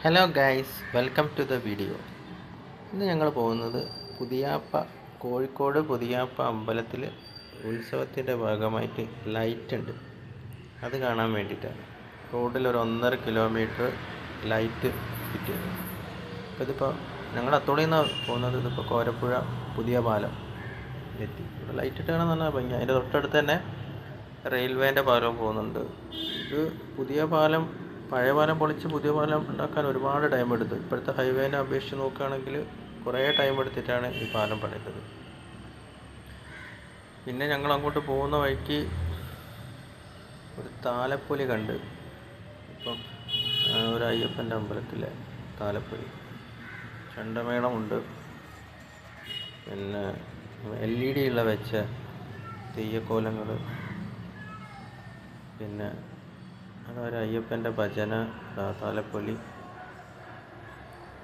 Hello guys, welcome to the video. ഇന്ന് ഞങ്ങൾ പോകുന്നത് കോഴിക്കോട് പുതിയാപ്പ അമ്പലത്തിൽ ഉത്സവത്തിൻ്റെ ഭാഗമായിട്ട് ലൈറ്റ് ഉണ്ട്, അത് കാണാൻ വേണ്ടിയിട്ടാണ്. റോഡിൽ ഒരു 1.5 കിലോമീറ്റർ ലൈറ്റ് ഫിറ്റ് ചെയ്തു. അപ്പോൾ ഇതിപ്പോൾ ഞങ്ങൾ അത്തോളിയിൽ നിന്നാണ് പോകുന്നത്. ഇതിപ്പോൾ കോരപ്പുഴ പുതിയ പാലം എത്തി. ഇവിടെ ലൈറ്റ് ഇട്ട് കാണാൻ നല്ല ഭംഗി. അതിൻ്റെ തൊട്ടടുത്ത് തന്നെ റെയിൽവേൻ്റെ പാലവും പോകുന്നുണ്ട്. ഇത് പുതിയ പാലം, പഴയ പാലം പൊളിച്ച് പുതിയ പാലം ഉണ്ടാക്കാൻ ഒരുപാട് ടൈം എടുത്തു. ഇപ്പോഴത്തെ ഹൈവേനെ അപേക്ഷിച്ച് നോക്കുകയാണെങ്കിൽ കുറേ ടൈം എടുത്തിട്ടാണ് ഈ പാലം പണിതത്. പിന്നെ ഞങ്ങൾ അങ്ങോട്ട് പോകുന്ന വഴിക്ക് ഒരു താലപ്പൊലി കണ്ട്. ഇപ്പം ഒരു അയ്യപ്പൻ്റെ അമ്പലത്തിലെ താലപ്പൊലി, ചെണ്ടമേളമുണ്ട്. പിന്നെ LED ഉള്ള വെച്ച തെയ്യക്കോലങ്ങൾ, പിന്നെ അതൊരു അയ്യപ്പൻ്റെ ഭജന, താലപ്പൊലി.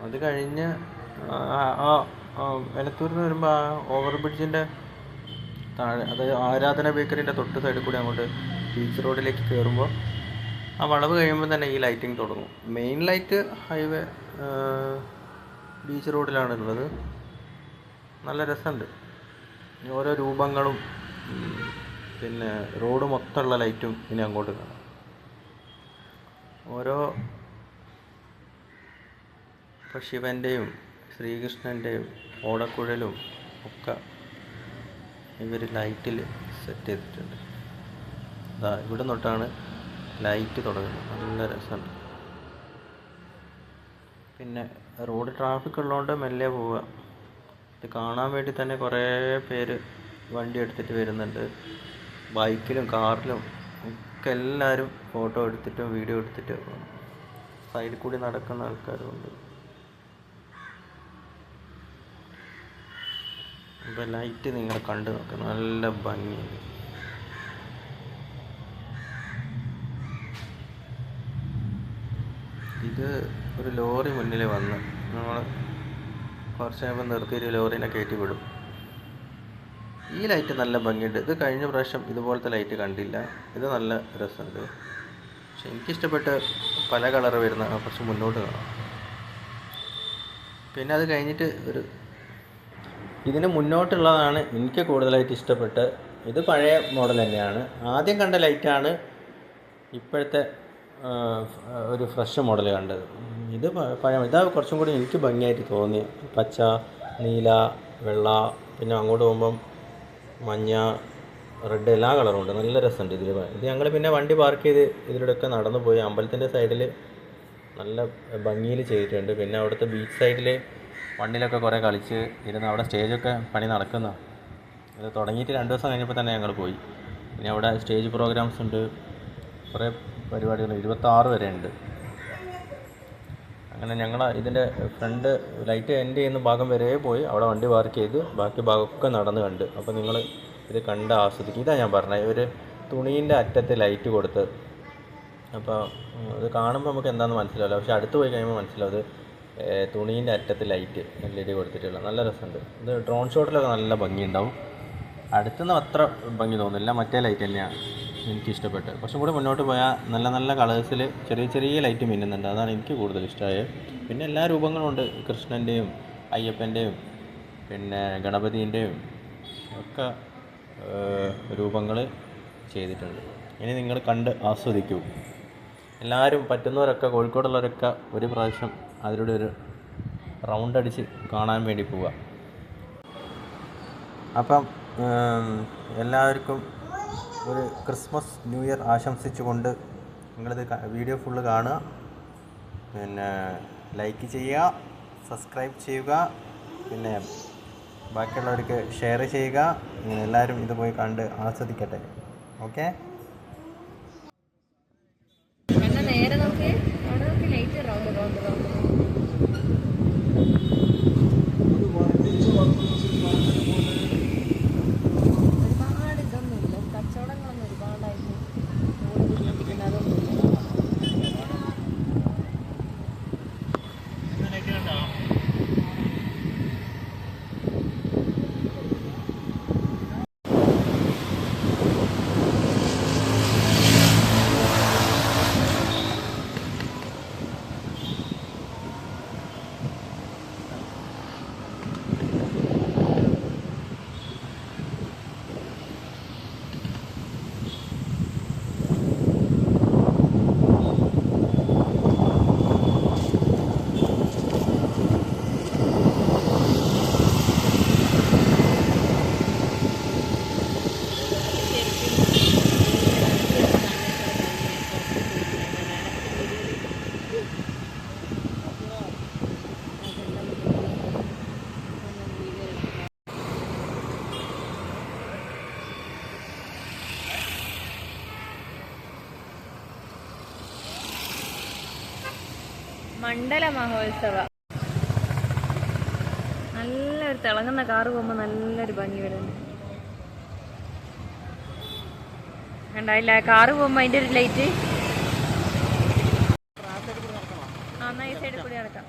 അത് കഴിഞ്ഞ് എലത്തൂരിൽ നിന്ന് വരുമ്പോൾ ഓവർ ബ്രിഡ്ജിൻ്റെ താഴെ, അതായത് ആരാധന ബേക്കറിൻ്റെ തൊട്ട് സൈഡിൽ കൂടി അങ്ങോട്ട് ബീച്ച് റോഡിലേക്ക് കയറുമ്പോൾ ആ വളവ് കഴിയുമ്പോൾ തന്നെ ഈ ലൈറ്റിങ് തുടങ്ങും. മെയിൻ ലൈറ്റ് ഹൈവേ ബീച്ച് റോഡിലാണുള്ളത്. നല്ല രസമുണ്ട്. ഓരോ രൂപങ്ങളും പിന്നെ റോഡ് മൊത്തമുള്ള ലൈറ്റും ഇനി അങ്ങോട്ട് കാണാം. ഓരോ ഇപ്പോൾ ശിവൻ്റെയും ശ്രീകൃഷ്ണൻ്റെയും ഓടക്കുഴലും ഒക്കെ ഇവർ ലൈറ്റിൽ സെറ്റ് ചെയ്തിട്ടുണ്ട്. ഇവിടെ തൊട്ടാണ് ലൈറ്റ് തുടങ്ങുന്നത്. നല്ല രസമുണ്ട്. പിന്നെ റോഡ് ട്രാഫിക് ഉള്ളതുകൊണ്ട് മെല്ലെ പോവുക. ഇത് കാണാൻ വേണ്ടി തന്നെ കുറേ പേര് വണ്ടി എടുത്തിട്ട് വരുന്നുണ്ട്. ബൈക്കിലും കാറിലും ഒക്കെ എല്ലാവരും ഫോട്ടോ എടുത്തിട്ടും വീഡിയോ എടുത്തിട്ടും സൈഡിൽ കൂടി നടക്കുന്ന ആൾക്കാരുമുണ്ട്. അപ്പോൾ ലൈറ്റ് നിങ്ങൾ കണ്ടു നോക്കുക, നല്ല ഭംഗിയുണ്ട്. ഇത് ഒരു ലോറി മുന്നിൽ വന്ന് നമ്മൾ കുറച്ച് കഴിയുമ്പോൾ നിർത്തിയിട്ട് ലോറീനെ കയറ്റി വിടും. ഈ ലൈറ്റ് നല്ല ഭംഗിയുണ്ട്. ഇത് കഴിഞ്ഞ പ്രാവശ്യം ഇതുപോലത്തെ ലൈറ്റ് കണ്ടില്ല. ഇത് നല്ല രസമുണ്ട്. പക്ഷെ എനിക്കിഷ്ടപ്പെട്ട പല കളർ വരുന്ന കുറച്ച് മുന്നോട്ട് കാണാം. പിന്നെ അത് കഴിഞ്ഞിട്ട് ഇതിന് മുന്നോട്ടുള്ളതാണ് എനിക്ക് കൂടുതലായിട്ട് ഇഷ്ടപ്പെട്ട്. ഇത് പഴയ മോഡൽ തന്നെയാണ്. ആദ്യം കണ്ട ലൈറ്റാണ് ഇപ്പോഴത്തെ ഒരു ഫ്രഷ് മോഡൽ കണ്ടത്. ഇത് ഇതാ കുറച്ചും കൂടി എനിക്ക് ഭംഗിയായിട്ട് തോന്നി. പച്ച, നീല, വെള്ള, പിന്നെ അങ്ങോട്ട് പോകുമ്പം മഞ്ഞ, റെഡ്, എല്ലാ കളറും ഉണ്ട്. നല്ല രസമുണ്ട് ഇതിൽ. ഇത് ഞങ്ങൾ പിന്നെ വണ്ടി പാർക്ക് ചെയ്ത് ഇതിലൂടെയൊക്കെ നടന്നു പോയി. അമ്പലത്തിൻ്റെ സൈഡിൽ നല്ല ഭംഗിയിൽ ചെയ്തിട്ടുണ്ട്. പിന്നെ അവിടുത്തെ ബീച്ച് സൈഡിൽ വണ്ടിയിലൊക്കെ കുറേ കളിച്ച് ഇരുന്ന് അവിടെ സ്റ്റേജൊക്കെ പണി നടക്കുന്ന. അത് തുടങ്ങിയിട്ട് 2 ദിവസം കഴിഞ്ഞപ്പോൾ തന്നെ ഞങ്ങൾ പോയി. പിന്നെ അവിടെ സ്റ്റേജ് പ്രോഗ്രാംസ് ഉണ്ട്, കുറേ പരിപാടികൾ, 26 വരെ ഉണ്ട്. അങ്ങനെ ഞങ്ങൾ ഇതിൻ്റെ ഫ്രണ്ട് ലൈറ്റ് എൻഡ് ചെയ്യുന്ന ഭാഗം വരെ പോയി അവിടെ വണ്ടി പാർക്ക് ചെയ്ത് ബാക്കി ഭാഗമൊക്കെ നടന്ന് കണ്ട്. അപ്പോൾ നിങ്ങൾ ഇത് കണ്ട് ആസ്വദിക്കും. ഇതാണ് ഞാൻ പറഞ്ഞത്, ഒരു തുണീൻ്റെ അറ്റത്ത് ലൈറ്റ് കൊടുത്ത്. അപ്പോൾ ഇത് കാണുമ്പോൾ നമുക്ക് എന്താണെന്ന് മനസ്സിലാവില്ല, പക്ഷേ അടുത്ത് പോയി കഴിയുമ്പോൾ മനസ്സിലാവും. അത് തുണീൻ്റെ അറ്റത്ത് ലൈറ്റ് LED കൊടുത്തിട്ടുള്ള നല്ല രസമുണ്ട്. ഇത് ഡ്രോൺ ഷോട്ടിലൊക്കെ നല്ല ഭംഗിയുണ്ടാവും. അടുത്തുനിന്ന് അത്ര ഭംഗി തോന്നില്ല. മറ്റേ ലൈറ്റ് തന്നെയാണ് എനിക്കിഷ്ടപ്പെട്ടത്. കുറച്ചും കൂടി മുന്നോട്ട് പോയാൽ നല്ല നല്ല കളേഴ്സിൽ ചെറിയ ചെറിയ ലൈറ്റ് മിന്നുന്നുണ്ട്. അതാണ് എനിക്ക് കൂടുതൽ ഇഷ്ടമായത്. പിന്നെ എല്ലാ രൂപങ്ങളും ഉണ്ട്. കൃഷ്ണൻ്റെയും അയ്യപ്പൻ്റെയും പിന്നെ ഗണപതിൻ്റെയും ഒക്കെ രൂപങ്ങൾ ചെയ്തിട്ടുണ്ട്. ഇനി നിങ്ങൾ കണ്ട് ആസ്വദിക്കൂ. എല്ലാവരും പറ്റുന്നവരൊക്കെ, കോഴിക്കോടുള്ളവരൊക്കെ ഒരു പ്രാവശ്യം അതിലൂടെ ഒരു റൗണ്ട് അടിച്ച് കാണാൻ വേണ്ടി പോവുക. അപ്പം എല്ലാവർക്കും ഒരു ക്രിസ്മസ് ന്യൂ ഇയർ ആശംസിച്ചുകൊണ്ട് നിങ്ങളിത് വീഡിയോ ഫുള്ള് കാണുക. പിന്നെ ലൈക്ക് ചെയ്യുക, സബ്സ്ക്രൈബ് ചെയ്യുക, പിന്നെ ബാക്കിയുള്ളവർക്ക് ഷെയർ ചെയ്യുക. എല്ലാവരും ഇത് പോയി കണ്ട് ആസ്വദിക്കട്ടെ. ഓക്കെ. നേരെ നോക്കി അവിടെ നോക്കി ലൈറ്റ് റൗണ്ട് റൗണ്ട് റൗണ്ട് ഒരുപാട് ഇതൊന്നുമില്ല, കച്ചവടങ്ങളൊന്നും ഒരുപാടായിട്ട് പിന്നെ അതൊന്നുമില്ല. മണ്ഡല മഹോത്സവ. നല്ലൊരു തിളങ്ങുന്ന കാറ് പോകുമ്പോൾ നല്ലൊരു ഭംഗി വരുന്നുണ്ട്. കണ്ടായില്ല കാറ് പോകുമ്പോൾ അതിൻ്റെ ഒരു ലൈറ്റ്. ആ എന്നാൽ ഈ സൈഡിൽ കൂടി നടക്കാം.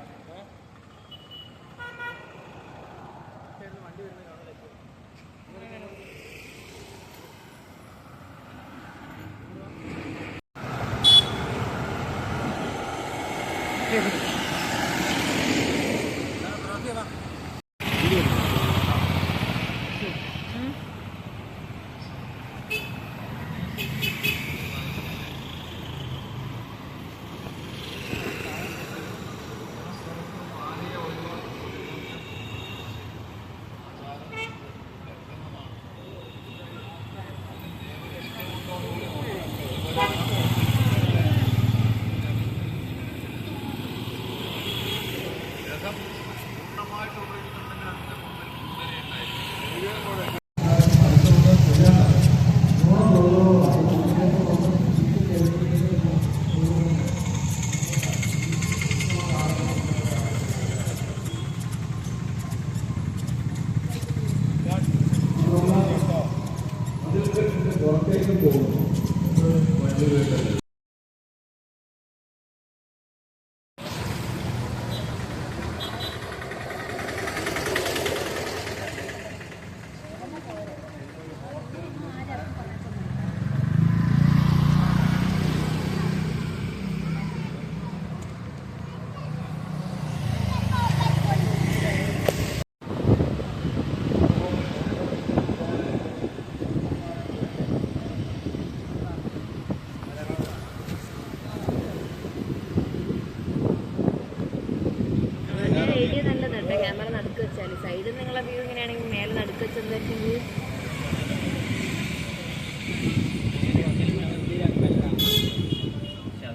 ഏരിയ നല്ലതുണ്ട്. ക്യാമറ നടുക്ക് വെച്ചാൽ സൈഡിൽ നിങ്ങളെ വ്യൂ ഇങ്ങനെയാണെങ്കിൽ മേലെ നടുക്ക് വെച്ചെന്താ